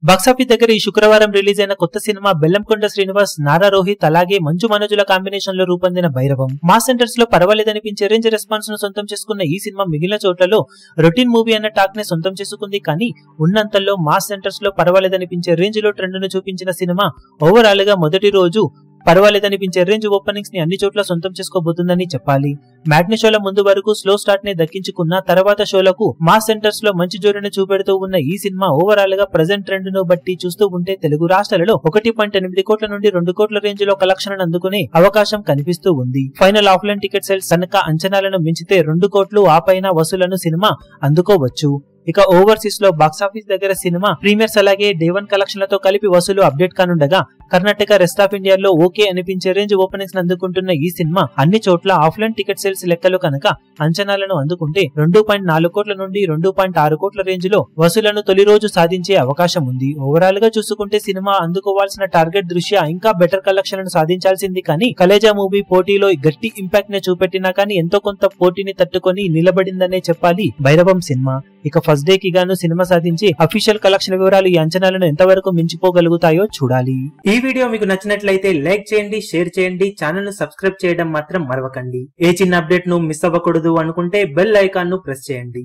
Box office దగ్గర ఈ శుక్రవారం రిలీజ్ అయిన కొత్త సినిమా బెల్లంకొండ శ్రీనివాస్, నారా రోహిత్ అలాగే మంచు మనోజుల కాంబినేషన్ లో రూపొందిన భైరవం మాస్ సెంటర్స్ లో పర్వాలేదనిపించే రేంజ్ రెస్పాన్స్ ను సొంతం చేసుకున్న ఈ సినిమా మిగిలిన చోట్లలో రొటీన్ మూవీ అన్న టాక్ ని సొంతం చేసుకుంది. కానీ ఉన్నంతల్లో మాస్ సెంటర్స్ లో పర్వాలేదనిపించే రేంజ్ లో ట్రెండ్ ను చూపించిన సినిమా ఓవరాల్ గా మొదటి రోజు పర్వాలేదనిపించే రేంజ్ ఓపెనింగ్స్ ని అన్ని చోట్ల సొంతం చేసుకోబోతుందని చెప్పాలి. మ్యాట్ని షోల ముందు వరకు స్లో స్టార్ట్ ని దక్కించుకున్న తర్వాత షోలకు మాస్ సెంటర్స్ లో మంచి జోరును చూపెడుతూ ఉన్న ఈ సినిమా ఓవరాల్ గా ప్రెజెంట్ ట్రెండ్ ను బట్టి చూస్తూ ఉంటే తెలుగు రాష్ట్రాలలో 1.8 కోట్ల నుండి 2 కోట్ల రేంజ్ లో కలెక్షన్ అందుకునే అవకాశం కనిపిస్తూ ఉంది. ఫైనల్ ఆఫ్లైన్ టికెట్ సేల్స్ కనుక అంచనాలను మించితే 2 కోట్లు ఆ పైన వసూలను సినిమా అందుకోవచ్చు. ఇక ఓవర్సీస్ లో బాక్సాఫీస్ దగ్గర సినిమా ప్రీమియర్స్ అలాగే డే 1 కలెక్షన్లతో కలిపి వసూలు అప్డేట్ కానుండగా కర్ణాటక, రెస్ట్ ఆఫ్ ఇండియాలో ఓకే అనిపించే రేంజ్ ఓపెనింగ్స్ అందుకుంటున్న ఈ సినిమా అన్ని చోట్ల ఆఫ్లైన్ టికెట్ సేల్స్ లెక్కలు కనుక అంచనాలను అందుకుంటే 2.4 కోట్ల నుండి 2.6 కోట్ల రేంజ్ లో వసూలను తొలి రోజు సాధించే అవకాశం ఉంది. ఓవరాల్ గా చూసుకుంటే సినిమా అందుకోవాల్సిన టార్గెట్ దృష్ట్యా ఇంకా బెటర్ కలెక్షన్లను సాధించాల్సింది. కానీ కలేజా మూవీ పోటీలో గట్టి ఇంపాక్ట్ ని చూపెట్టినా కానీ ఎంతో కొంత పోటీని తట్టుకొని నిలబడిందనే చెప్పాలి భైరవం సినిమా. ఇక ఫస్ట్ డే కి గాను సినిమా సాధించి అఫీషియల్ కలెక్షన్ వివరాలు ఈ అంచనాలను ఎంతవరకు మించిపోగలుగుతాయో చూడాలి. ఈ వీడియో మీకు నచ్చినట్లయితే లైక్ చేయండి, షేర్ చేయండి, ఛానల్ ను సబ్స్క్రైబ్ చేయడం మాత్రం మరవకండి. ఏ చిన్న అప్డేట్ ను మిస్ అవ్వకూడదు అనుకుంటే బెల్ ఐకాన్ ను ప్రెస్ చేయండి.